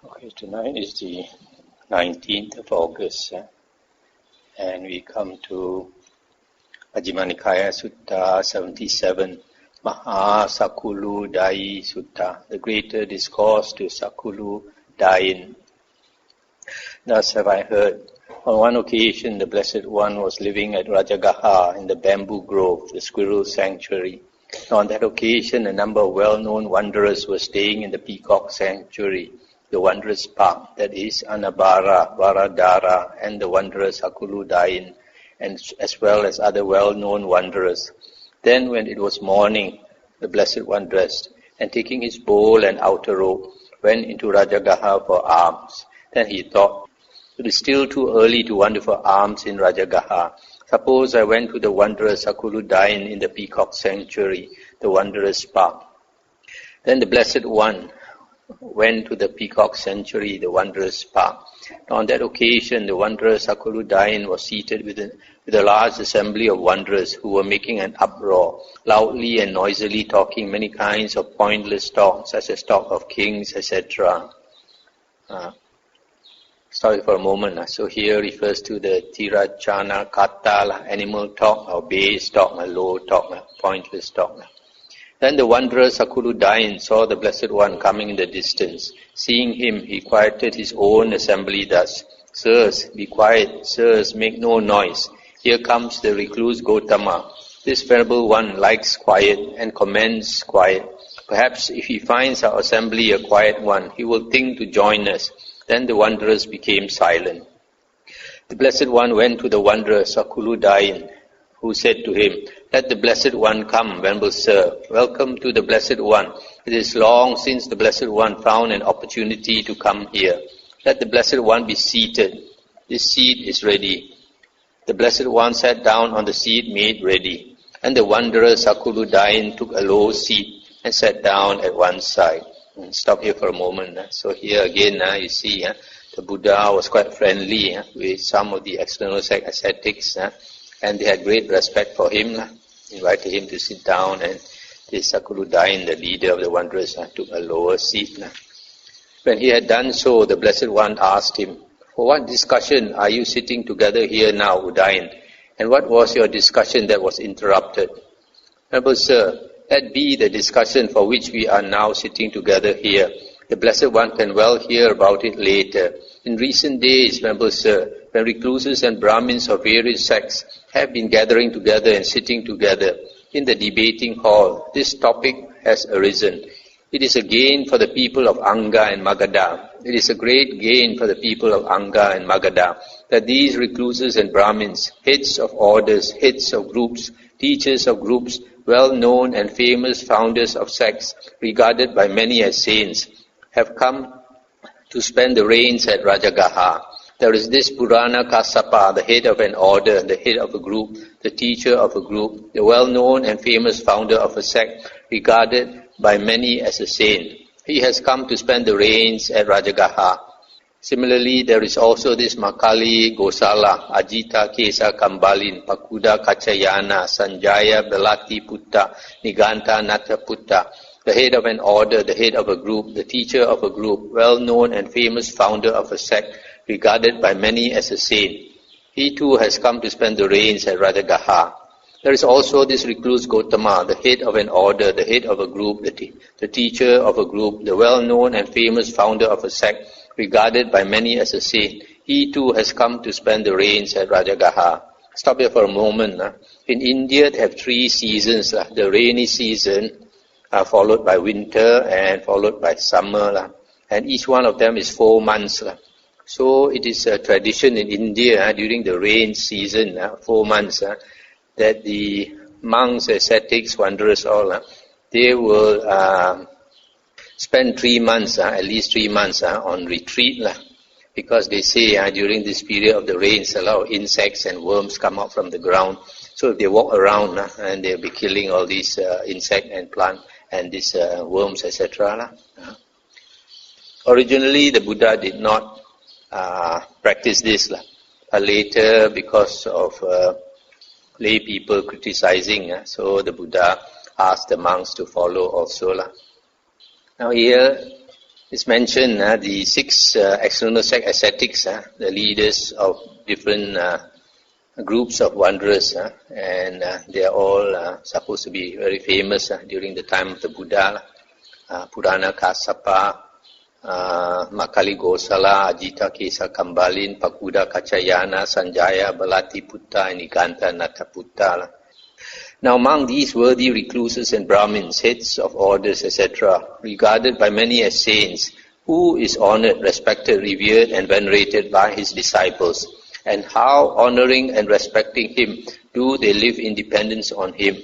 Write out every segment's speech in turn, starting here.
Okay, tonight is the 19th of August, and we come to Majjhima Nikaya Sutta 77, Mahasakuludayi Sutta, the greater discourse to Sakuludayin. Thus have I heard, on one occasion the Blessed One was living at Rajagaha in the bamboo grove, the squirrel sanctuary. On that occasion a number of well-known wanderers were staying in the peacock sanctuary, the wondrous park, that is Anabara, Varadara, and the wondrous Sakuludayin, and as well as other well-known wanderers. Then when it was morning, the Blessed One dressed, and taking his bowl and outer robe, went into Rajagaha for alms. Then he thought, it is still too early to wander for alms in Rajagaha. Suppose I went to the wondrous Sakuludayin in the peacock sanctuary, the wondrous park. Then the Blessed One went to the peacock sanctuary, the wondrous park. On that occasion, the wondrous Sakuludayin was seated with a large assembly of wanderers who were making an uproar, loudly and noisily talking many kinds of pointless talk, such as talk of kings, etc. Sorry for a moment. So here refers to the Tirachana Kata, animal talk, or base talk, low talk, pointless talk. Then the wondrous Sakuludayin saw the Blessed One coming in the distance. Seeing him, he quieted his own assembly thus, Sirs, be quiet, sirs, make no noise. Here comes the recluse Gotama. This venerable one likes quiet and commends quiet. Perhaps if he finds our assembly a quiet one, he will think to join us. Then the wanderers became silent. The Blessed One went to the wanderer Sakuludayin, who said to him, Let the Blessed One come, venerable sir. Welcome to the Blessed One. It is long since the Blessed One found an opportunity to come here. Let the Blessed One be seated. This seat is ready. The Blessed One sat down on the seat made ready, and the wanderer Sakuludayin took a low seat and sat down at one side. Stop here for a moment. So here again, you see, the Buddha was quite friendly with some of the external ascetics, and they had great respect for him, invited him to sit down, and this Sakuludayin, the leader of the wanderers, took a lower seat. When he had done so, the Blessed One asked him, For what discussion are you sitting together here now, Udayin? And what was your discussion that was interrupted? Venerable Sir, that be the discussion for which we are now sitting together here. The Blessed One can well hear about it later. In recent days, Venerable Sir, when recluses and Brahmins of various sects have been gathering together and sitting together in the debating hall, this topic has arisen. It is a gain for the people of Anga and Magadha. It is a great gain for the people of Anga and Magadha that these recluses and Brahmins, heads of orders, heads of groups, teachers of groups, well-known and famous founders of sects, regarded by many as saints, have come to spend the rains at Rajagaha. There is this Purana Kassapa, the head of an order, the head of a group, the teacher of a group, the well-known and famous founder of a sect, regarded by many as a saint. He has come to spend the rains at Rajagaha. Similarly, there is also this Makali Gosala, Ajita Kesa Kambalin, Pakuda Kachayana, Sanjaya Belati Putta, Niganta Nata Putta, the head of an order, the head of a group, the teacher of a group, well-known and famous founder of a sect, regarded by many as a saint. He too has come to spend the rains at Rajagaha. There is also this recluse Gotama, the head of an order, the head of a group, the teacher of a group, the well-known and famous founder of a sect, regarded by many as a saint. He too has come to spend the rains at Rajagaha. Stop here for a moment. In India, they have 3 seasons. The rainy season, followed by winter, and followed by summer. And each one of them is 4 months. So it is a tradition in India during the rain season, 4 months, that the monks, ascetics, wanderers, all, they will spend 3 months, at least 3 months, on retreat, because they say during this period of the rains, a lot of insects and worms come out from the ground. So if they walk around, and they'll be killing all these insect and plant and these worms, etc. Originally, the Buddha did not practice this, but later, because of lay people criticizing, so the Buddha asked the monks to follow also. Now here, It's mentioned the 6 external sect ascetics, the leaders of different groups of wanderers, and they are all supposed to be very famous during the time of the Buddha. Purana Kassapa, Makali Gosala, Ajita Kesa Kambalin, Pakuda Kachayana, Sanjaya, Balati Putta, and Iganta Nataputta. Now among these worthy recluses and Brahmins, heads of orders, etc., regarded by many as saints, who is honored, respected, revered, and venerated by his disciples, and how honoring and respecting him do they live in dependence on him.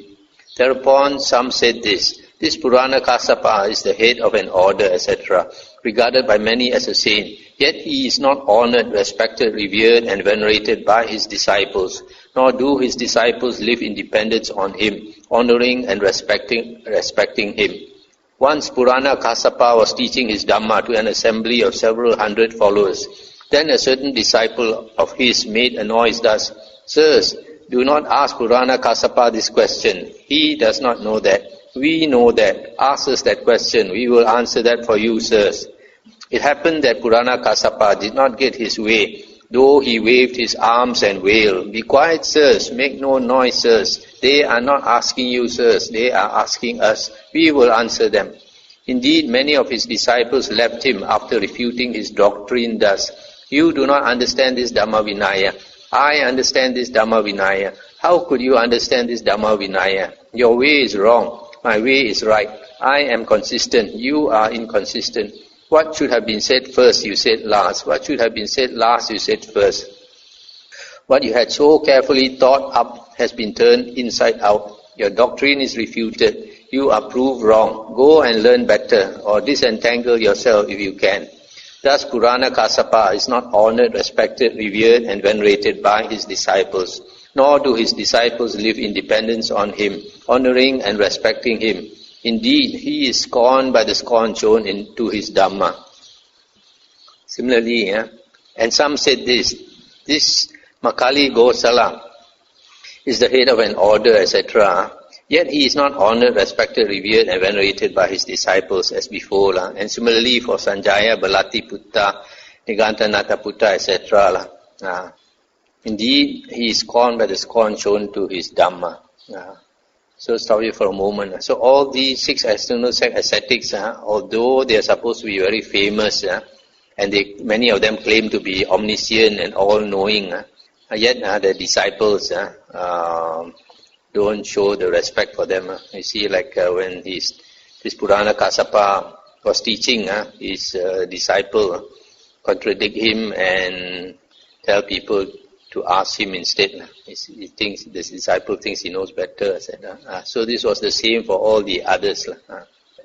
Thereupon some said this Purana Kassapa is the head of an order, etc., regarded by many as a saint, yet he is not honored, respected, revered, and venerated by his disciples, nor do his disciples live in dependence on him, honoring and respecting him. Once Purana Kassapa was teaching his Dhamma to an assembly of several hundred followers. Then a certain disciple of his made a noise thus, "Sirs, do not ask Purana Kassapa this question. He does not know that. We know that. Ask us that question. We will answer that for you, sirs." It happened that Purana Kassapa did not get his way, though he waved his arms and wailed, "Be quiet, sirs. Make no noise, sirs. They are not asking you, sirs. They are asking us. We will answer them." Indeed, many of his disciples left him after refuting his doctrine thus, "You do not understand this Dhamma Vinaya. I understand this Dhamma Vinaya. How could you understand this Dhamma Vinaya? Your way is wrong. My way is right. I am consistent. You are inconsistent. What should have been said first, you said last. What should have been said last, you said first. What you had so carefully thought up has been turned inside out. Your doctrine is refuted. You are proved wrong. Go and learn better, or disentangle yourself if you can." Thus Purana Kassapa is not honored, respected, revered, and venerated by his disciples, nor do his disciples live in dependence on him, honoring and respecting him. Indeed, he is scorned by the scorn shown into his Dhamma. Similarly, and some said this Makali Gosala is the head of an order, etc., yet he is not honored, respected, revered, and venerated by his disciples as before. And similarly for Sanjaya, Balati Putta, Niganta Nataputta, etc. Indeed, he is scorned by the scorn shown to his Dhamma. So stop here for a moment. So all these 6 external sect ascetics, although they are supposed to be very famous, and many of them claim to be omniscient and all-knowing, yet the disciples don't show the respect for them. You see, like when this Purana Kassapa was teaching, his disciple contradict him and tell people to ask him instead. This disciple thinks he knows better. So this was the same for all the others.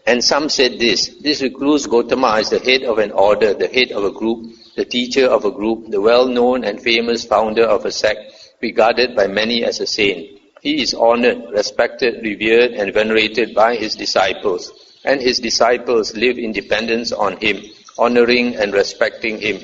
And some said this recluse Gautama is the head of an order, the head of a group, the teacher of a group, the well-known and famous founder of a sect, regarded by many as a saint. He is honored, respected, revered, and venerated by his disciples, and his disciples live in dependence on him, honoring and respecting him.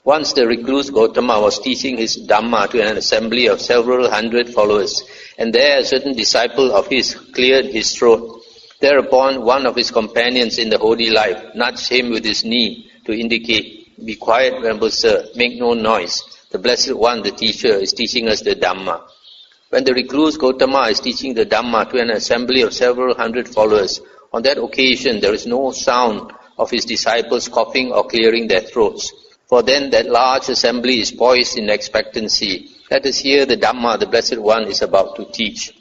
Once the recluse Gautama was teaching his Dhamma to an assembly of several hundred followers, and there a certain disciple of his cleared his throat. Thereupon one of his companions in the holy life nudged him with his knee to indicate, "Be quiet, Venerable Sir, make no noise. The Blessed One, the teacher, is teaching us the Dhamma." When the recluse Gautama is teaching the Dhamma to an assembly of several hundred followers, on that occasion there is no sound of his disciples coughing or clearing their throats. For then that large assembly is poised in expectancy. Let us hear the Dhamma the Blessed One is about to teach.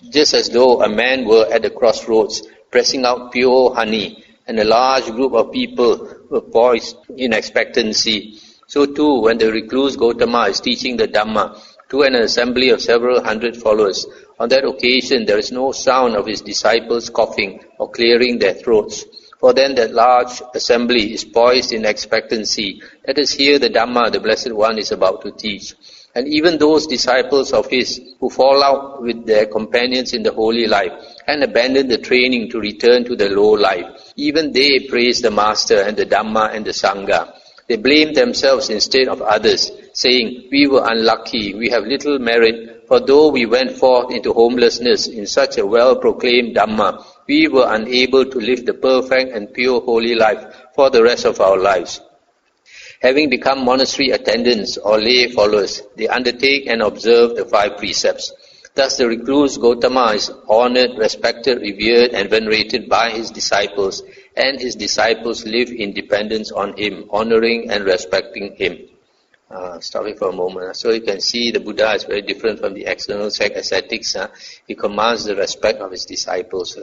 Just as though a man were at the crossroads, pressing out pure honey, and a large group of people were poised in expectancy. So too, when the recluse Gautama is teaching the Dhamma to an assembly of several hundred followers, on that occasion there is no sound of his disciples coughing or clearing their throats. For then that large assembly is poised in expectancy. Let us hear the Dhamma the Blessed One is about to teach. And even those disciples of his who fall out with their companions in the holy life and abandon the training to return to the low life, even they praise the Master and the Dhamma and the Sangha. They blame themselves instead of others, saying, "We were unlucky, we have little merit, for though we went forth into homelessness in such a well-proclaimed Dhamma, we were unable to live the perfect and pure holy life for the rest of our lives. Having become monastery attendants or lay followers, they undertake and observe the 5 precepts. Thus the recluse Gautama is honored, respected, revered and venerated by his disciples, and his disciples live in dependence on him, honoring and respecting him. Stopping for a moment. So you can see the Buddha is very different from the external sect ascetics. He commands the respect of his disciples.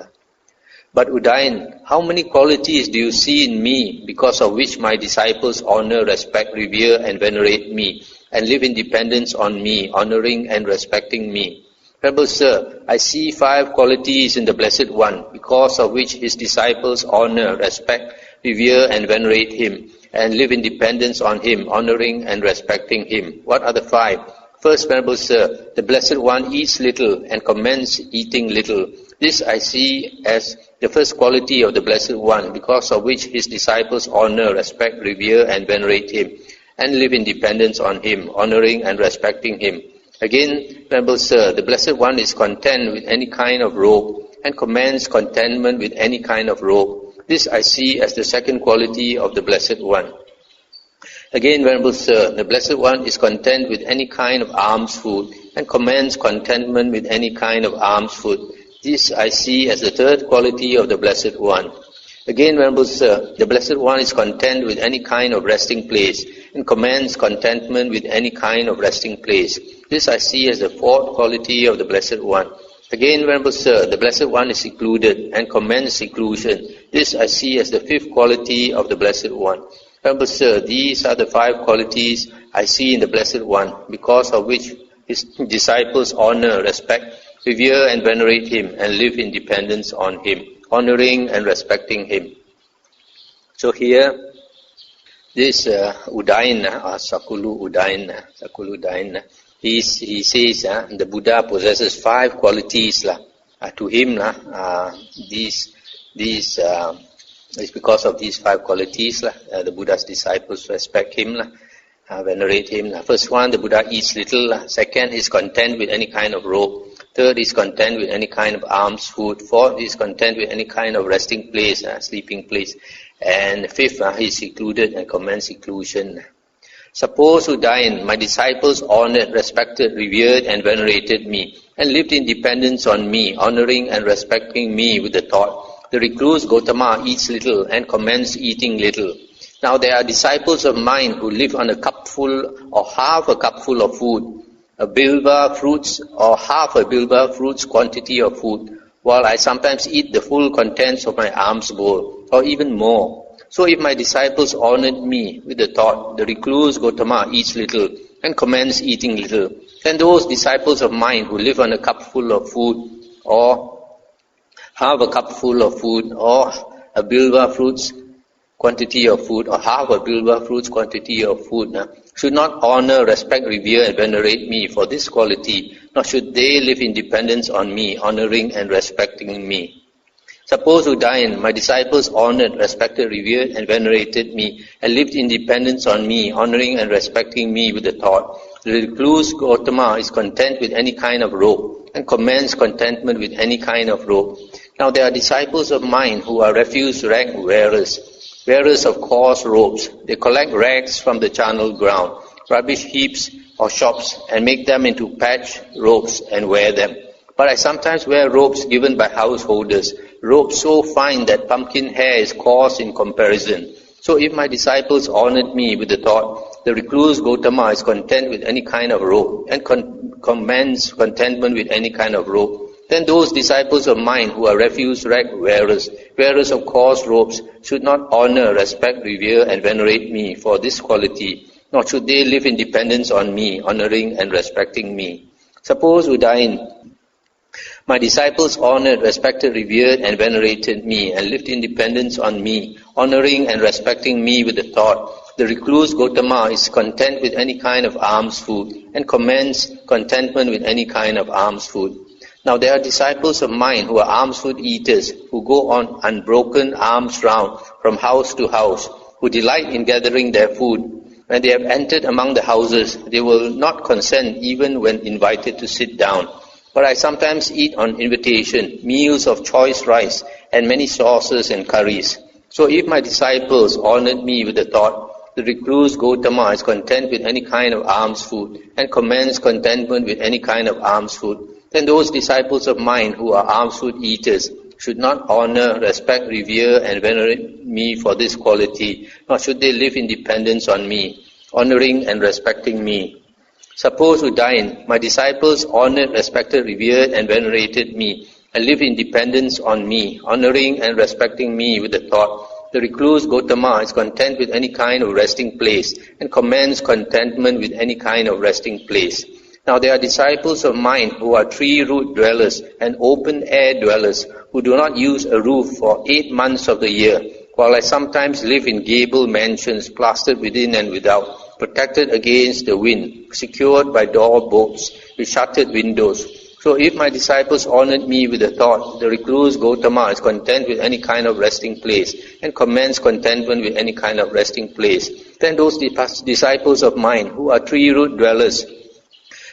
But Udayan, how many qualities do you see in me because of which my disciples honor, respect, revere and venerate me and live in dependence on me, honoring and respecting me? Venerable Sir, I see 5 qualities in the Blessed One because of which his disciples honor, respect, revere and venerate him and live in dependence on him, honoring and respecting him. What are the 5? First, Venerable Sir, the Blessed One eats little and commends eating little. This I see as the first quality of the Blessed One, because of which his disciples honor, respect, revere and venerate him, and live in dependence on him, honoring and respecting him. Again, Venerable Sir, the Blessed One is content with any kind of robe, and commends contentment with any kind of robe. This I see as the second quality of the Blessed One. Again, Venerable Sir, the Blessed One is content with any kind of alms food, and commends contentment with any kind of alms food. This I see as the third quality of the Blessed One. Again, Venerable Sir, the Blessed One is content with any kind of resting place, and commends contentment with any kind of resting place. This I see as the fourth quality of the Blessed One. Again, Venerable Sir, the Blessed One is secluded, and commends seclusion. This I see as the fifth quality of the Blessed One. Venerable Sir, these are the 5 qualities I see in the Blessed One, because of which his disciples honor, respect, revere and venerate him and live in dependence on him, honoring and respecting him. So here, this Udayana, or Sakuludayi, he says the Buddha possesses 5 qualities. To him, these it's because of these 5 qualities. The Buddha's disciples respect him, venerate him. First one, the Buddha eats little. Second, he is content with any kind of robe. Third, he is content with any kind of alms food. Fourth, he is content with any kind of resting place, sleeping place. And fifth, he is secluded and commends seclusion. Suppose, Udayan, my disciples honored, respected, revered and venerated me, and lived in dependence on me, honoring and respecting me with the thought, the recluse Gautama eats little and commends eating little. Now there are disciples of mine who live on a cupful or half a cupful of food, a bilva fruits or half a bilva fruits quantity of food, while I sometimes eat the full contents of my alms bowl, or even more. So if my disciples honored me with the thought, the recluse Gautama eats little and commends eating little, then those disciples of mine who live on a cupful of food, or half a cupful of food, or a bilva fruits quantity of food, or half a bilva fruits quantity of food, should not honor, respect, revere and venerate me for this quality, nor should they live in dependence on me, honoring and respecting me. Suppose, Udayan, my disciples honored, respected, revered and venerated me, and lived in dependence on me, honoring and respecting me with the thought, the recluse Gautama is content with any kind of robe, and commends contentment with any kind of robe. Now there are disciples of mine who are refuse rag wearers, wearers of coarse robes. They collect rags from the charnel ground, rubbish heaps or shops, and make them into patch robes and wear them. But I sometimes wear robes given by householders, robes so fine that pumpkin hair is coarse in comparison. So if my disciples honored me with the thought, the recluse Gautama is content with any kind of robe, and commends contentment with any kind of robe, then those disciples of mine who are refuse rag wearers, wearers of coarse robes, should not honor, respect, revere and venerate me for this quality, nor should they live in dependence on me, honoring and respecting me. Suppose, Udayan, my disciples honored, respected, revered and venerated me, and lived in dependence on me, honoring and respecting me with the thought, the recluse Gautama is content with any kind of alms food, and commends contentment with any kind of alms food. Now there are disciples of mine who are alms food eaters, who go on unbroken alms round from house to house, who delight in gathering their food. When they have entered among the houses, they will not consent even when invited to sit down. But I sometimes eat on invitation, meals of choice rice and many sauces and curries. So if my disciples honored me with the thought, the recluse Gautama is content with any kind of alms food and commends contentment with any kind of alms food, then those disciples of mine who are alms food eaters should not honor, respect, revere and venerate me for this quality, nor should they live in dependence on me, honoring and respecting me. Suppose, Udayan, my disciples honored, respected, revered and venerated me, and live in dependence on me, honoring and respecting me with the thought, the recluse Gautama is content with any kind of resting place, and commends contentment with any kind of resting place. Now there are disciples of mine who are tree-root dwellers and open-air dwellers, who do not use a roof for 8 months of the year, while I sometimes live in gable mansions, plastered within and without, protected against the wind, secured by door bolts, with shuttered windows. So if my disciples honored me with the thought, the recluse Gautama is content with any kind of resting place, and commends contentment with any kind of resting place, then those disciples of mine who are tree-root dwellers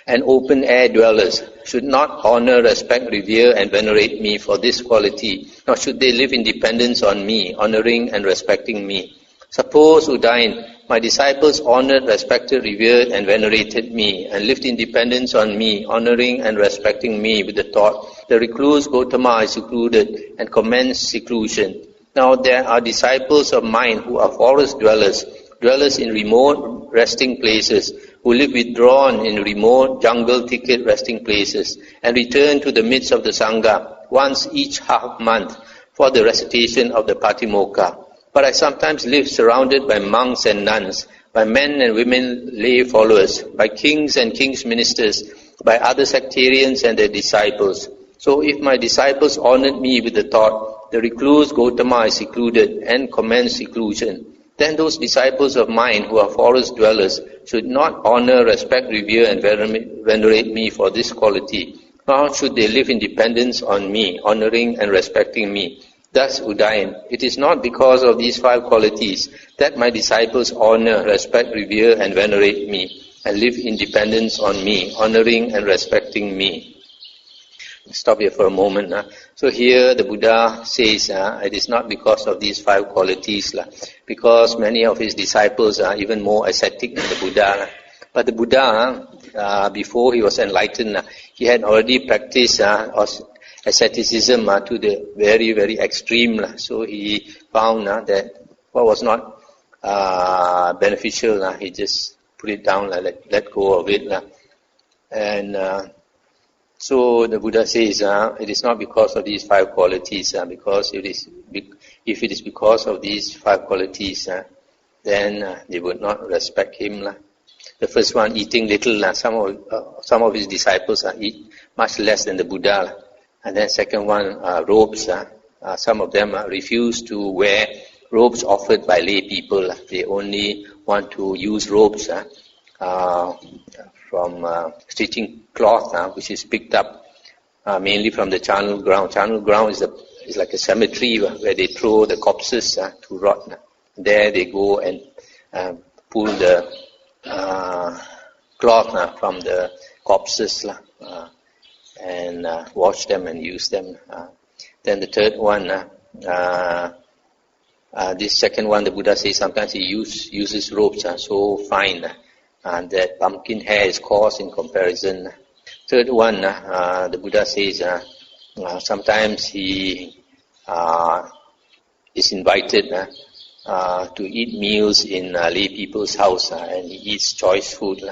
and open-air dwellers should not honor, respect, revere and venerate me for this quality, nor should they live in dependence on me, honoring and respecting me. Suppose, Udayan, my disciples honored, respected, revered and venerated me, and lived in dependence on me, honoring and respecting me with the thought, the recluse Gautama is secluded and commends seclusion. Now there are disciples of mine who are forest dwellers, dwellers in remote resting places, who live withdrawn in remote jungle thicket resting places, and return to the midst of the Sangha once each half month for the recitation of the Patimokkha. But I sometimes live surrounded by monks and nuns, by men and women lay followers, by kings and kings' ministers, by other sectarians and their disciples. So if my disciples honored me with the thought, the recluse Gautama is secluded and commends seclusion, then those disciples of mine who are forest dwellers should not honor, respect, revere and venerate me for this quality, nor should they live in dependence on me, honoring and respecting me. Thus, Udayan, it is not because of these 5 qualities that my disciples honor, respect, revere and venerate me, and live in dependence on me, honoring and respecting me. Stop here for a moment. So here the Buddha says it is not because of these 5 qualities, because many of his disciples are even more ascetic than the Buddha. But the Buddha, before he was enlightened, he had already practiced asceticism to the very, very extreme. So he found that what was not beneficial, he just put it down, let go of it. And so the Buddha says it is not because of these 5 qualities, because if it is because of these 5 qualities, then they would not respect him. The first one, eating little. Some of his disciples eat much less than the Buddha. And then second one, robes. Some of them refuse to wear robes offered by lay people. They only want to use robes from stitching cloth, which is picked up mainly from the charnel ground. Charnel ground is like a cemetery where they throw the corpses to rot. There they go and pull the cloth from the corpses and wash them and use them. Then the third one, this second one, the Buddha says sometimes he uses robes so fine that pumpkin hair is coarse in comparison. Third one, the Buddha says sometimes he is invited to eat meals in lay people's house and he eats choice food,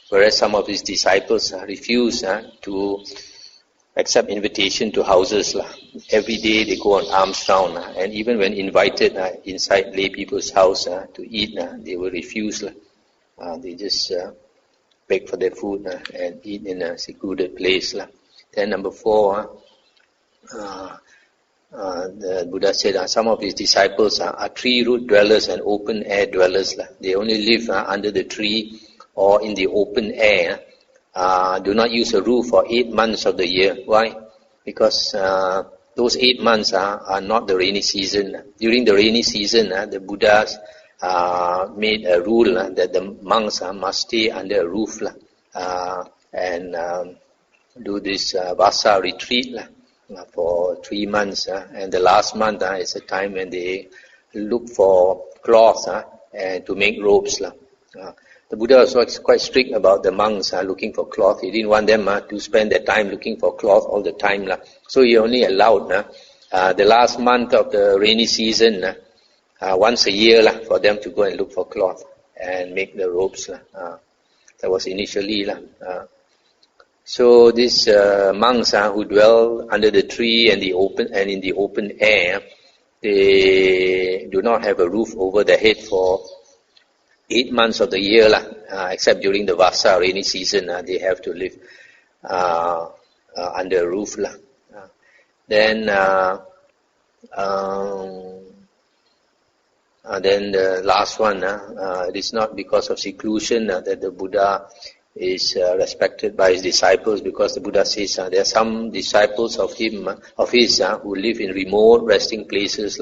whereas some of his disciples refuse to accept invitation to houses. Every day they go on alms round, and even when invited inside lay people's house to eat, they will refuse. They just beg for their food and eat in a secluded place. Then number 4, the Buddha said some of his disciples are tree-root dwellers and open-air dwellers. They only live under the tree or in the open air. Do not use a roof for 8 months of the year. Why? Because those 8 months are not the rainy season. During the rainy season, the Buddhas made a rule that the monks must stay under a roof. And do this Vasa retreat for 3 months, and the last month is a time when they look for cloth and to make robes. The Buddha was quite strict about the monks looking for cloth. He didn't want them to spend their time looking for cloth all the time. So he only allowed the last month of the rainy season, once a year, for them to go and look for cloth and make the robes. That was initially. So these monks who dwell under the tree and in the open air, they do not have a roof over their head for 8 months of the year, except during the Vasa rainy season. They have to live under a roof. Then the last one, it is not because of seclusion that the Buddha is respected by his disciples, because the Buddha says there are some disciples of his who live in remote resting places,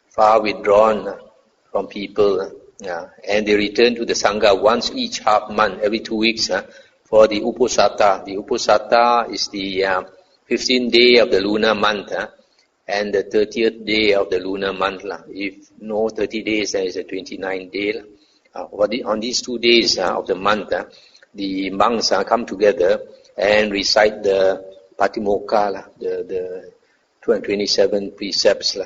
far withdrawn from people, and they return to the Sangha once each half month, every 2 weeks, for the Uposatha. The Uposatha is the 15th day of the lunar month, and the 30th day of the lunar month. If no 30 days, then it's the 29th day. On these 2 days of the month, the monks come together and recite the Patimokkha, the 227 precepts.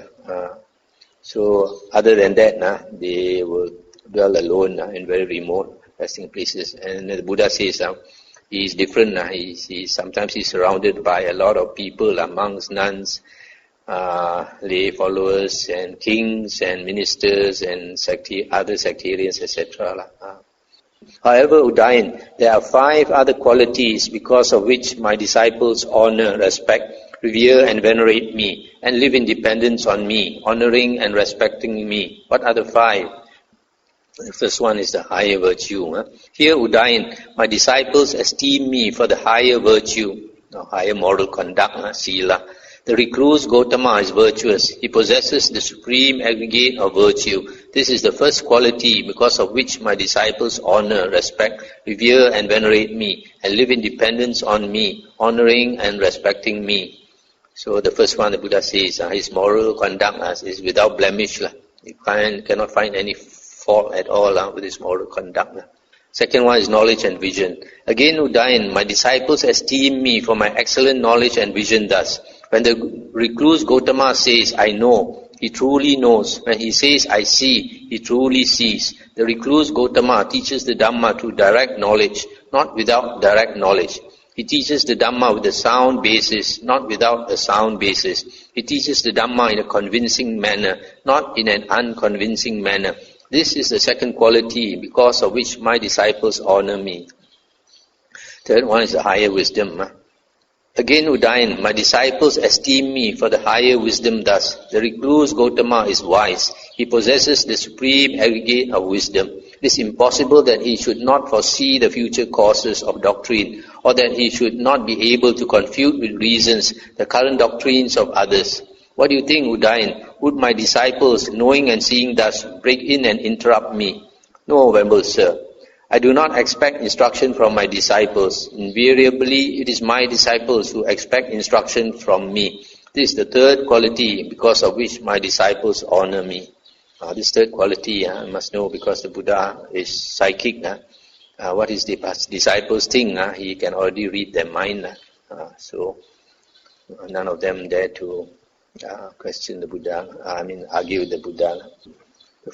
So other than that, they will dwell alone in very remote resting places. And the Buddha says he is different. Sometimes he's surrounded by a lot of people, monks, nuns, lay followers, and kings and ministers and other sectarians, etc. However, Udayan, there are 5 other qualities because of which my disciples honor, respect, revere and venerate me, and live in dependence on me, honoring and respecting me. What are the 5? The first one is the higher virtue. Here, Udayan, my disciples esteem me for the higher virtue, higher moral conduct, sila. The recluse Gautama is virtuous. He possesses the supreme aggregate of virtue. This is the first quality because of which my disciples honor, respect, revere and venerate me, and live in dependence on me, honoring and respecting me. So the first one the Buddha says, his moral conduct is without blemish. You cannot find any fault at all with his moral conduct. Second one is knowledge and vision. Again, Udayan, my disciples esteem me for my excellent knowledge and vision thus. When the recluse Gautama says, I know, he truly knows. When he says, I see, he truly sees. The recluse Gautama teaches the Dhamma through direct knowledge, not without direct knowledge. He teaches the Dhamma with a sound basis, not without a sound basis. He teaches the Dhamma in a convincing manner, not in an unconvincing manner. This is the second quality because of which my disciples honor me. Third one is the higher wisdom. Again, Udayan, my disciples esteem me for the higher wisdom thus. The recluse Gautama is wise. He possesses the supreme aggregate of wisdom. It is impossible that he should not foresee the future courses of doctrine, or that he should not be able to confute with reasons the current doctrines of others. What do you think, Udayan? Would my disciples, knowing and seeing thus, break in and interrupt me? No, Venerable Sir. I do not expect instruction from my disciples. Invariably, it is my disciples who expect instruction from me. This is the third quality because of which my disciples honor me. This third quality, I must know, because the Buddha is psychic. What his disciples think, he can already read their mind. So none of them dare to question the Buddha, argue with the Buddha. The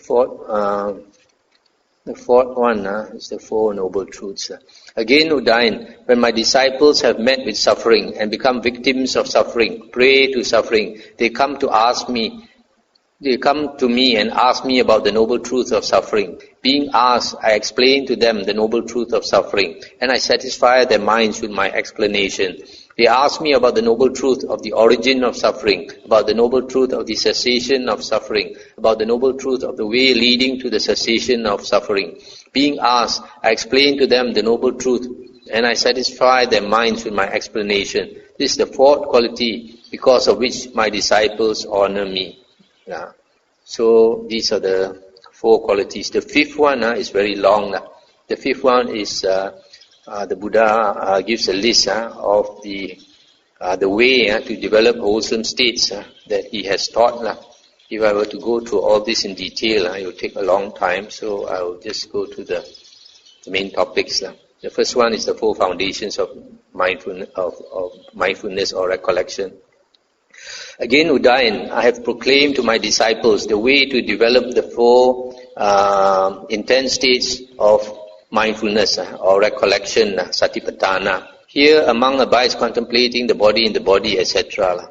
fourth one is the Four Noble Truths. Again, Udayan, when my disciples have met with suffering and become victims of suffering, prey to suffering, they come to me and ask me about the noble truth of suffering. Being asked, I explain to them the noble truth of suffering, and I satisfy their minds with my explanation. They ask me about the noble truth of the origin of suffering, about the noble truth of the cessation of suffering, about the noble truth of the way leading to the cessation of suffering. Being asked, I explain to them the noble truth, and I satisfy their minds with my explanation. This is the fourth quality because of which my disciples honor me. So these are the 4 qualities. The fifth one is very long. The fifth one is the Buddha gives a list of the way to develop wholesome states that he has taught. If I were to go through all this in detail, it will take a long time, so I will just go to the main topics. The first one is the 4 foundations of mindfulness or recollection. Again, Udayan, I have proclaimed to my disciples the way to develop the 4 intense states of mindfulness or recollection, satipatthana. Here, among abides contemplating the body in the body, etc.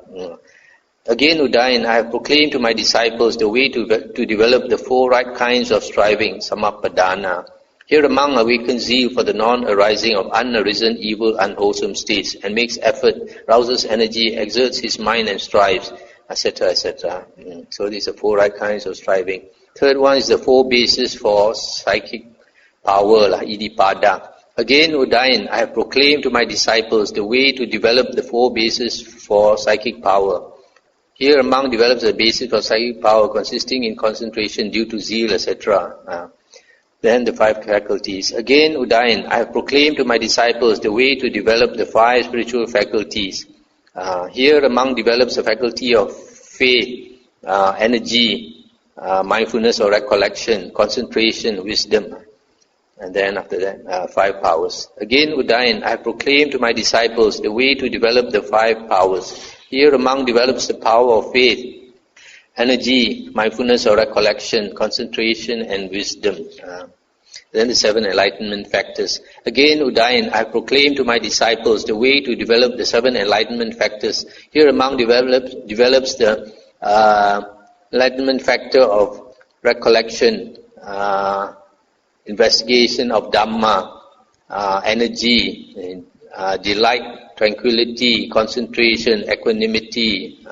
Again, Udayan, I have proclaimed to my disciples the way to develop the 4 right kinds of striving, samappadana. Here among awakens zeal for the non-arising of unarisen, evil, unwholesome states, and makes effort, rouses energy, exerts his mind and strives, etc., etc. So these are 4 right kinds of striving. Third one is the 4 bases for psychic power, iddhipada. Again, Udayan, I have proclaimed to my disciples the way to develop the 4 bases for psychic power. Here among develops a basis for psychic power consisting in concentration due to zeal, etc. Then the 5 faculties. Again, Udayan, I have proclaimed to my disciples the way to develop the 5 spiritual faculties. Here among develops a faculty of faith, energy, mindfulness or recollection, concentration, wisdom. And then after that, 5 powers. Again, Udayan, I have proclaimed to my disciples the way to develop the 5 powers. Here among develops the power of faith, energy, mindfulness or recollection, concentration and wisdom. Then the 7 enlightenment factors. Again, Udayan, I proclaim to my disciples the way to develop the 7 enlightenment factors. Here among develops the enlightenment factor of recollection, investigation of Dhamma, energy, delight, tranquility, concentration, equanimity,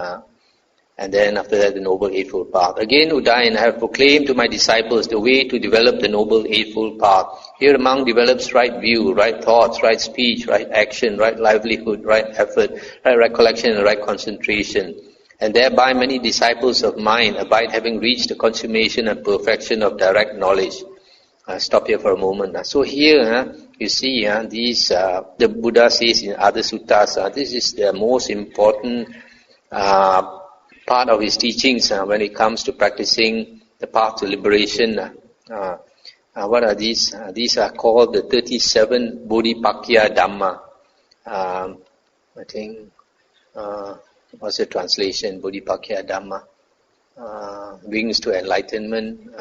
and then after that the Noble Eightfold Path. Again, Udayan, I have proclaimed to my disciples the way to develop the Noble Eightfold Path. Here among develops right view, right thoughts, right speech, right action, right livelihood, right effort, right recollection and right concentration. And thereby many disciples of mine abide having reached the consummation and perfection of direct knowledge. Stop here for a moment. So here, you see, these the Buddha says in other suttas, this is the most important part of his teachings when it comes to practicing the path to liberation. What are these? These are called the 37 Bodhipakya Dhamma. I think, what's the translation? Bodhipakya Dhamma. Wings to enlightenment.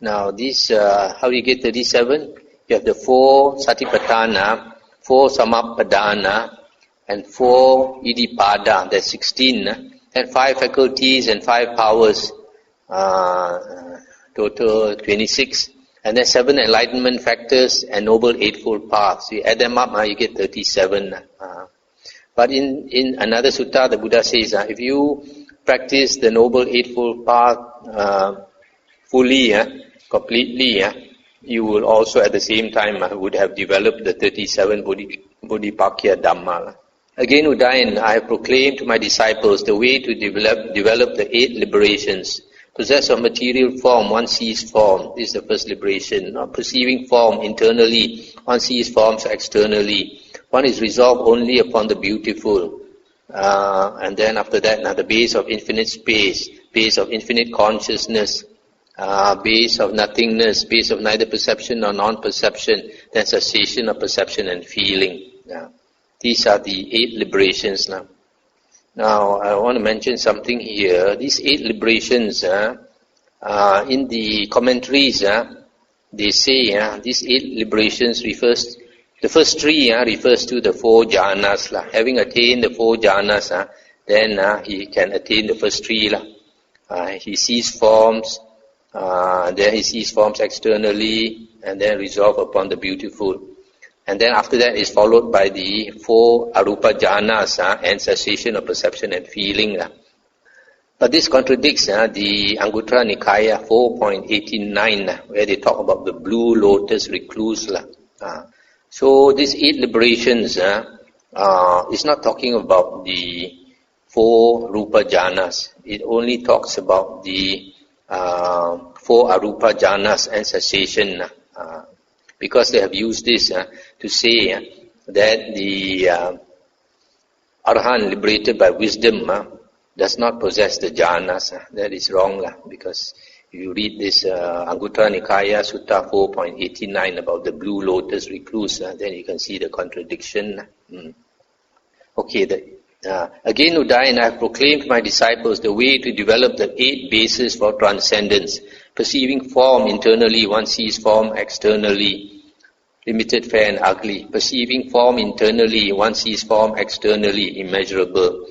Now, these, how do you get 37? You have the 4 satipatthana, 4 samappadana, and 4 iddhipada, that's 16, and 5 faculties and 5 powers, total 26, and then 7 enlightenment factors and Noble Eightfold Paths. You add them up, you get 37. But in another sutta, the Buddha says, if you practice the Noble Eightfold Path fully, completely, you will also at the same time would have developed the 37 Bodhipakya Dhamma. Again, Udayan, I have proclaimed to my disciples the way to develop the 8 liberations. Possessed of material form, one sees form. This is the first liberation. Perceiving form internally, one sees forms externally. One is resolved only upon the beautiful. And then after that, the base of infinite space, base of infinite consciousness, base of nothingness, base of neither perception nor non-perception, then cessation of perception and feeling. These are the 8 liberations now. Now, I want to mention something here. These 8 liberations, in the commentaries, they say these 8 liberations refers, the first 3 refers to the 4 jhanas. Having attained the 4 jhanas, then he can attain the first 3. He sees forms, then he sees forms externally, and then resolve upon the beautiful. And then after that is followed by the 4 arupa jhanas and cessation of perception and feeling. But this contradicts the Anguttara Nikaya 4.89 where they talk about the blue lotus recluse. So these 8 liberations is not talking about the 4 rupa jhanas. It only talks about the 4 arupa jhanas and cessation. because they have used this to say that the Arahant liberated by wisdom does not possess the jhanas. That is wrong, because if you read this Anguttara Nikaya Sutta 4.89 about the blue lotus recluse, then you can see the contradiction. Okay, again, Udayan, I have proclaimed to my disciples the way to develop the 8 bases for transcendence. Perceiving form internally, one sees form externally, limited, fair and ugly. Perceiving form internally, one sees form externally, immeasurable.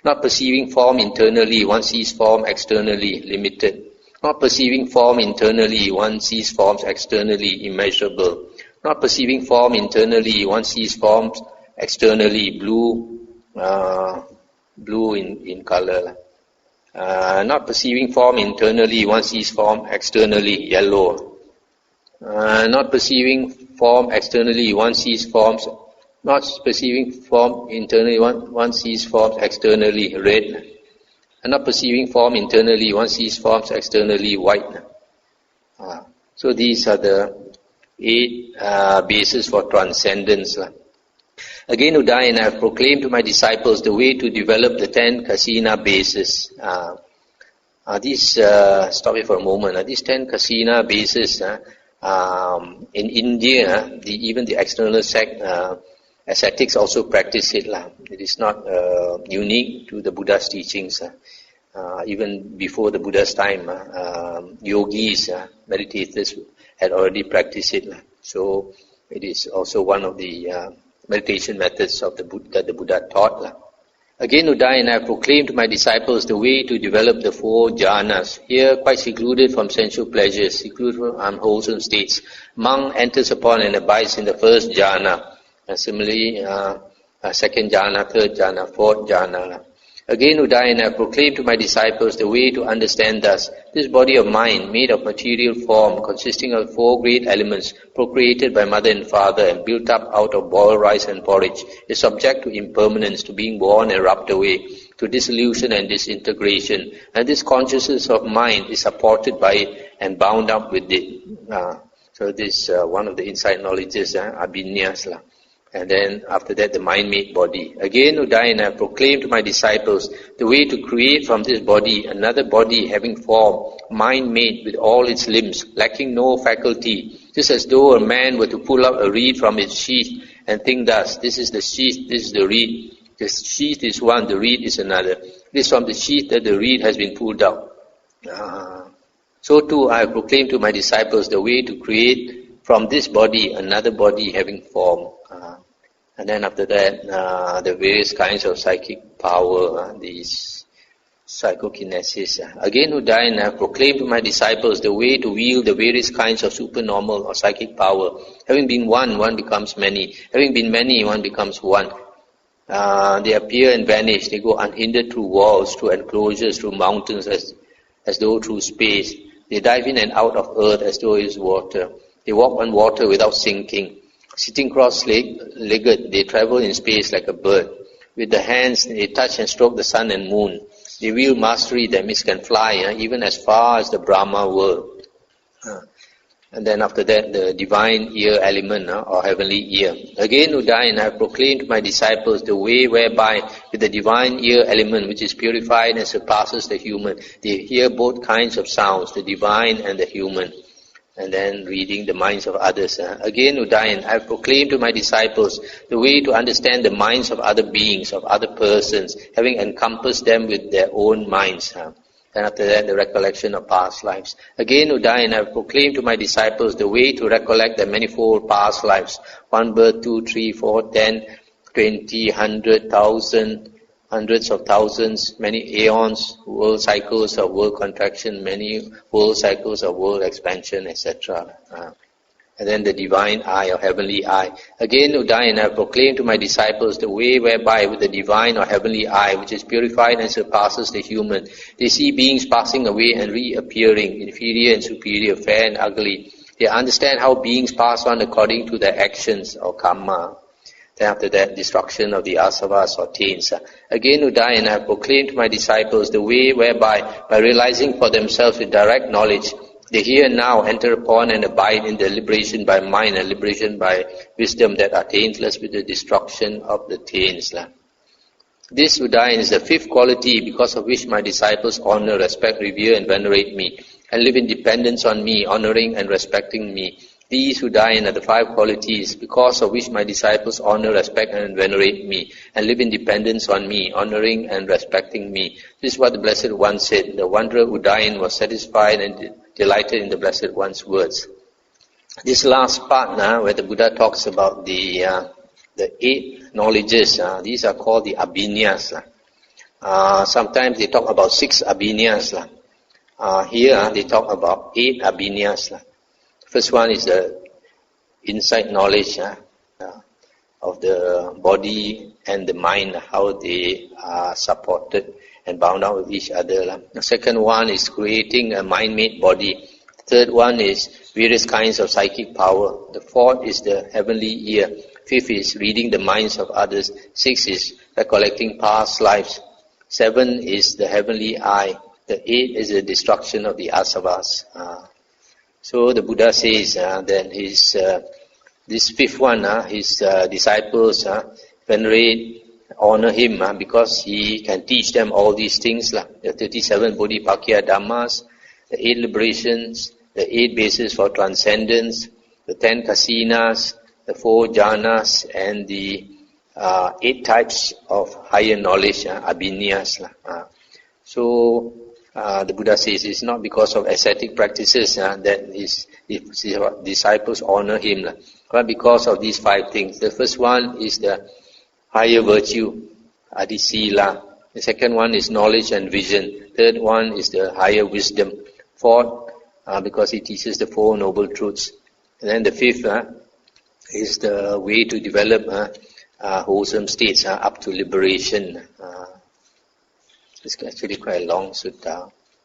Not perceiving form internally, one sees form externally, limited. Not perceiving form internally, one sees forms externally, immeasurable. Not perceiving form internally, one sees forms externally, blue in color. Not perceiving form internally, one sees form externally, yellow. Not perceiving form externally, one sees forms. Not perceiving form internally, one sees forms externally, red. And not perceiving form internally, one sees forms externally, white. So these are the 8 bases for transcendence. Again, Udayan, I have proclaimed to my disciples the way to develop the 10 kasina bases. Stop here for a moment. These 10 kasina bases, in India, even the external sect, ascetics also practice it. It is not unique to the Buddha's teachings. Even before the Buddha's time, yogis, meditators had already practiced it. So it is also one of the meditation methods of that the Buddha taught. Again, Udayan, I have proclaimed to my disciples the way to develop the 4 jhanas. Here, quite secluded from sensual pleasures, secluded from unwholesome states, monk enters upon and abides in the first jhana. Similarly, second jhana, third jhana, fourth jhana. Again, Udayan, I have proclaimed to my disciples the way to understand thus. This body of mine, made of material form, consisting of 4 great elements, procreated by mother and father, and built up out of boiled rice and porridge, is subject to impermanence, to being born and rubbed away, to dissolution and disintegration. And this consciousness of mind is supported by it and bound up with it. So this one of the inside knowledges, abhinyas. And then after that, the mind-made body. Again, Udayan, I have proclaimed to my disciples the way to create from this body another body having form, mind-made with all its limbs, lacking no faculty, just as though a man were to pull out a reed from its sheath and think thus, this is the sheath, this is the reed. The sheath is one, the reed is another. It is from the sheath that the reed has been pulled out. So too, I have proclaimed to my disciples the way to create from this body another body having form. And then after that, the various kinds of psychic power, these psychokinesis. Again, Udayan, I have proclaimed to my disciples the way to wield the various kinds of supernormal or psychic power. Having been one, one becomes many. Having been many, one becomes one. They appear and vanish. They go unhindered through walls, through enclosures, through mountains, as though through space. They dive in and out of earth as though it is water. They walk on water without sinking. Sitting cross-legged, they travel in space like a bird. With the hands, they touch and stroke the sun and moon. They wield mastery that means can fly, even as far as the Brahma world. And then after that, the divine ear element, or heavenly ear. Again, Udayan, I have proclaimed to my disciples the way whereby, with the divine ear element, which is purified and surpasses the human, they hear both kinds of sounds, the divine and the human. And then reading the minds of others. Again, Udayan, I have proclaimed to my disciples the way to understand the minds of other beings, of other persons, having encompassed them with their own minds. And after that, the recollection of past lives. Again, Udayan, I have proclaimed to my disciples the way to recollect the manifold past lives. 1 birth, 2, 3, 4, 10, 20, 100, 1,000, hundreds of thousands, many aeons, world cycles of world contraction, many world cycles of world expansion, etc. And then the divine eye or heavenly eye. Again, Udayan, I have proclaimed to my disciples the way whereby with the divine or heavenly eye, which is purified and surpasses the human, they see beings passing away and reappearing, inferior and superior, fair and ugly. They understand how beings pass on according to their actions or karma. Then after that, destruction of the asavas or taints. Again, Udayan, I have proclaimed to my disciples the way whereby, by realizing for themselves with direct knowledge, The here and now enter upon and abide in the liberation by mind and liberation by wisdom that are taintless with the destruction of the taints. This Udayan is the fifth quality because of which my disciples honor, respect, revere and venerate me, and live in dependence on me, honoring and respecting me. These Udayan are the five qualities because of which my disciples honor, respect and venerate me, and live in dependence on me, honoring and respecting me. This is what the Blessed One said. The wanderer Udayan was satisfied and delighted in the Blessed One's words. This last part where the Buddha talks about the 8 knowledges, these are called the abhinyas. Sometimes they talk about 6 abhinyas. Here they talk about 8 abhinyas. First one is the insight knowledge of the body and the mind, how they are supported and bound up with each other. The second one is creating a mind-made body. The third one is various kinds of psychic power. The fourth is the heavenly ear. Fifth is reading the minds of others. 6 is recollecting past lives. 7 is the heavenly eye. The 8 is the destruction of the asavas. So the Buddha says that this fifth one, his disciples venerate, honor him because he can teach them all these things. The 37 Bodhipakya Dhammas, the 8 liberations, the 8 bases for transcendence, the 10 kasinas, the 4 jhanas, and the 8 types of higher knowledge, abhinyas. So the Buddha says it's not because of ascetic practices that his disciples honor him, but because of these 5 things. The first one is the higher virtue, adisila. The second one is knowledge and vision. Third one is the higher wisdom. Fourth, because he teaches the 4 noble truths. And then the fifth is the way to develop wholesome states up to liberation. It's actually quite a long sutta.